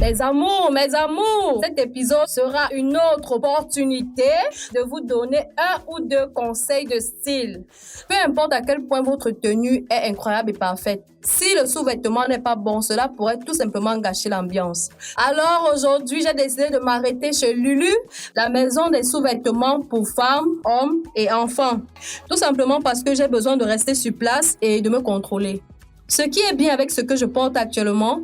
Mes amours, cet épisode sera une autre opportunité de vous donner un ou deux conseils de style. Peu importe à quel point votre tenue est incroyable et parfaite, si le sous-vêtement n'est pas bon, cela pourrait tout simplement gâcher l'ambiance. Alors aujourd'hui, j'ai décidé de m'arrêter chez Lulu, la maison des sous-vêtements pour femmes, hommes et enfants. Tout simplement parce que j'ai besoin de rester sur place et de me contrôler. Ce qui est bien avec ce que je porte actuellement,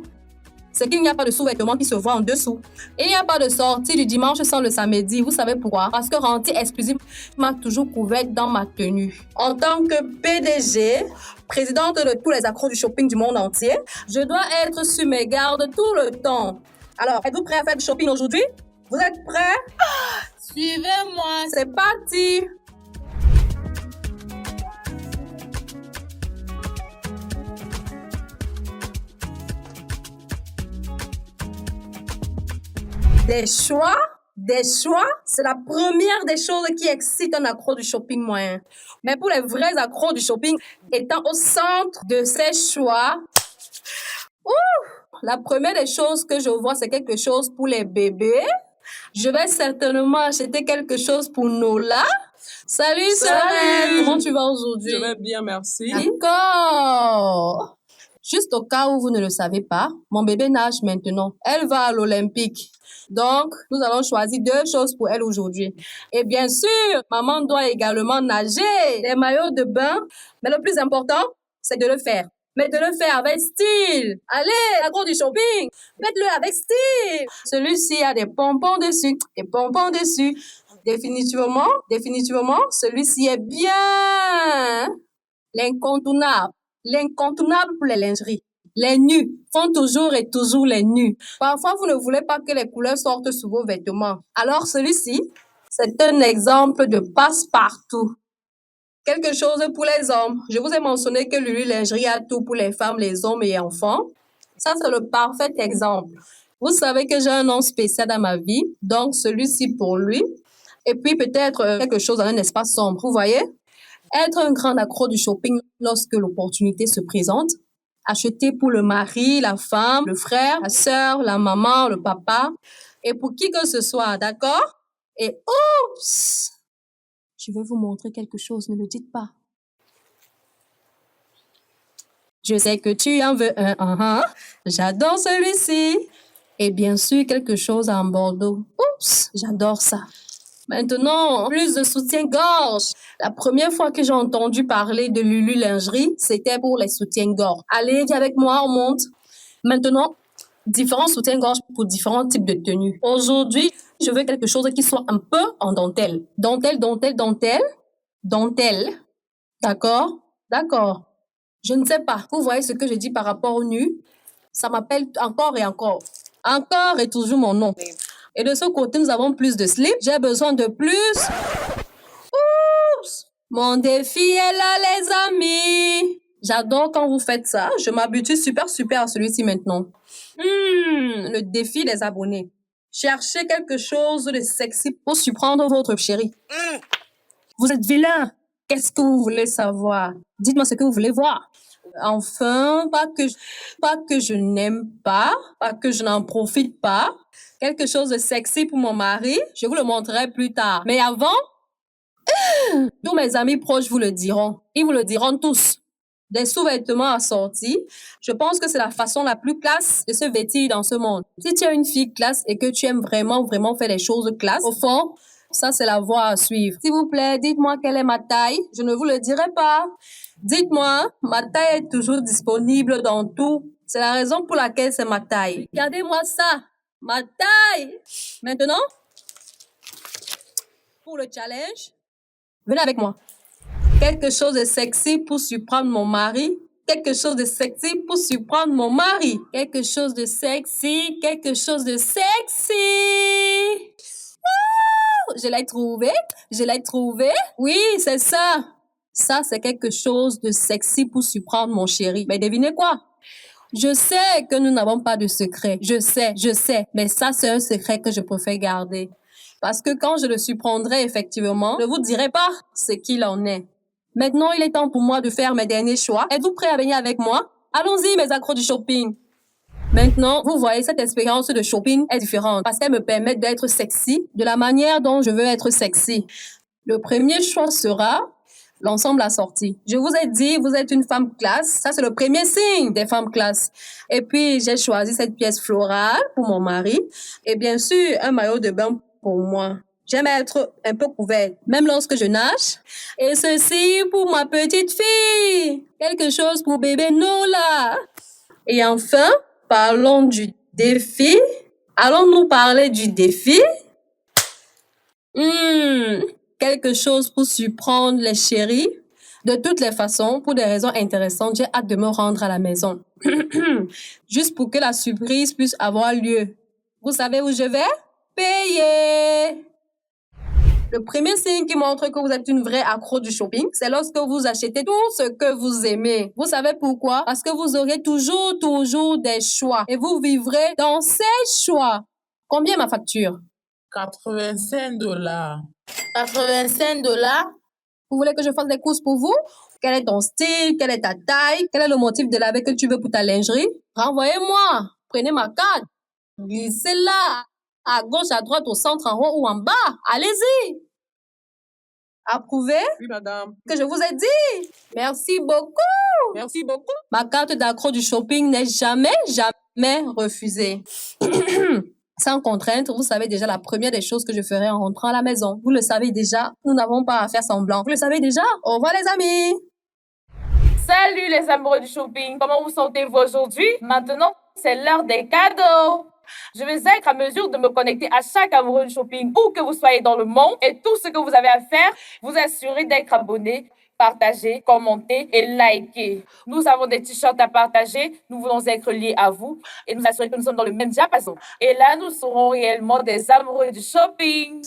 c'est qu'il n'y a pas de sous-vêtements qui se voient en dessous. Il n'y a pas de sortie du dimanche sans le samedi. Vous savez pourquoi? Parce que Rentier Exclusive m'a toujours couverte dans ma tenue. En tant que PDG, présidente de tous les accros du shopping du monde entier, je dois être sur mes gardes tout le temps. Alors, êtes-vous prêts à faire du shopping aujourd'hui? Vous êtes prêts? Suivez-moi. C'est parti! Des choix, c'est la première des choses qui excite un accro du shopping moyen. Mais pour les vrais accros du shopping, étant au centre de ces choix, la première des choses que je vois, c'est quelque chose pour les bébés. Je vais certainement acheter quelque chose pour Nola. Salut, Salut. Comment tu vas aujourd'hui? Je vais bien, merci. D'accord. Juste au cas où vous ne le savez pas, mon bébé nage maintenant. Elle va à l'Olympique. Donc, nous allons choisir deux choses pour elle aujourd'hui. Et bien sûr, maman doit également nager, des maillots de bain. Mais le plus important, c'est de le faire. Mais de le faire avec style. Allez, la grosse du shopping, faites-le avec style. Celui-ci a des pompons dessus, des pompons dessus. Définitivement, celui-ci est bien l'incontournable. L'incontournable pour les lingeries. Les nus font toujours et toujours les nus. Parfois, vous ne voulez pas que les couleurs sortent sur vos vêtements. Alors, celui-ci, c'est un exemple de passe-partout. Quelque chose pour les hommes. Je vous ai mentionné que Lulu Lingerie a tout pour les femmes, les hommes et enfants. Ça, c'est le parfait exemple. Vous savez que j'ai un nom spécial dans ma vie, donc celui-ci pour lui. Et puis, peut-être quelque chose dans un espace sombre. Vous voyez? Être un grand accro du shopping lorsque l'opportunité se présente. Acheter pour le mari, la femme, le frère, la sœur, la maman, le papa. Et pour qui que ce soit, d'accord? Et oups! Je vais vous montrer quelque chose, ne le dites pas. Je sais que tu en veux un. J'adore celui-ci. Et bien sûr, quelque chose en bordeaux. Oups! J'adore ça. Maintenant, plus de soutien-gorge. La première fois que j'ai entendu parler de Lulu Lingerie, c'était pour les soutiens-gorge. Allez, viens avec moi, on monte. Maintenant, différents soutiens-gorge pour différents types de tenues. Aujourd'hui, je veux quelque chose qui soit un peu en dentelle. Dentelle. D'accord? D'accord. Je ne sais pas. Vous voyez ce que je dis par rapport au nu? Ça m'appelle encore et encore. Encore est toujours mon nom. Et de ce côté, nous avons plus de slip. J'ai besoin de plus. Oups! Mon défi est là, les amis. J'adore quand vous faites ça. Je m'habitue super à celui-ci maintenant. Le défi des abonnés. Cherchez quelque chose de sexy pour surprendre votre chéri. Vous êtes vilain. Qu'est-ce que vous voulez savoir? Dites-moi ce que vous voulez voir. Enfin, pas que je n'aime pas que je n'en profite pas. Quelque chose de sexy pour mon mari. Je vous le montrerai plus tard. Mais avant, tous mes amis proches vous le diront. Ils vous le diront tous. Des sous-vêtements assortis. Je pense que c'est la façon la plus classe de se vêtir dans ce monde. Si tu es une fille classe et que tu aimes vraiment faire des choses classe, au fond, ça c'est la voie à suivre. S'il vous plaît, dites-moi quelle est ma taille. Je ne vous le dirai pas. Dites-moi, ma taille est toujours disponible dans tout. C'est la raison pour laquelle c'est ma taille. Regardez-moi ça. Ma taille. Maintenant, pour le challenge, venez avec moi. Quelque chose de sexy pour surprendre mon mari. Quelque chose de sexy pour surprendre mon mari. Quelque chose de sexy. Ouh, je l'ai trouvé. Oui, c'est ça. Ça, c'est quelque chose de sexy pour surprendre mon chéri. Mais devinez quoi? Je sais que nous n'avons pas de secret. Je sais. Mais ça, c'est un secret que je préfère garder. Parce que quand je le surprendrai effectivement, je ne vous dirai pas ce qu'il en est. Maintenant, il est temps pour moi de faire mes derniers choix. Êtes-vous prêts à venir avec moi? Allons-y, mes accros du shopping. Maintenant, vous voyez, cette expérience de shopping est différente parce qu'elle me permet d'être sexy de la manière dont je veux être sexy. Le premier choix sera l'ensemble assorti. Je vous ai dit, vous êtes une femme classe. Ça, c'est le premier signe des femmes classe. Et puis, j'ai choisi cette pièce florale pour mon mari. Et bien sûr, un maillot de bain pour moi. J'aime être un peu couverte, même lorsque je nage. Et ceci pour ma petite fille. Quelque chose pour bébé Nola. Et enfin, parlons du défi. Allons-nous parler du défi? Quelque chose pour surprendre les chéris. De toutes les façons, pour des raisons intéressantes, j'ai hâte de me rendre à la maison. Juste pour que la surprise puisse avoir lieu. Vous savez où je vais? Payer! Le premier signe qui montre que vous êtes une vraie accro du shopping, c'est lorsque vous achetez tout ce que vous aimez. Vous savez pourquoi? Parce que vous aurez toujours des choix et vous vivrez dans ces choix. Combien ma facture? $85. 85 $? Vous voulez que je fasse des courses pour vous? Quel est ton style? Quelle est ta taille? Quel est le motif de l'habit que tu veux pour ta lingerie? Renvoyez-moi. Prenez ma carte. Glissez-la. À gauche, à droite, au centre, en haut ou en bas. Allez-y. Approuvé? Oui, madame. Que je vous ai dit. Merci beaucoup. Merci beaucoup. Ma carte d'accro du shopping n'est jamais refusée. Sans contrainte, vous savez déjà la première des choses que je ferai en rentrant à la maison. Vous le savez déjà, nous n'avons pas à faire semblant. Vous le savez déjà? Au revoir les amis! Salut les amoureux du shopping. Comment vous sentez-vous aujourd'hui? Maintenant, c'est l'heure des cadeaux. Je vais être à mesure de me connecter à chaque amoureux du shopping, où que vous soyez dans le monde, et tout ce que vous avez à faire, vous assurer d'être abonné, partager, commenter et liker. Nous avons des t-shirts à partager, nous voulons être liés à vous et nous assurer que nous sommes dans le même diapason. Et là, nous serons réellement des amoureux du shopping.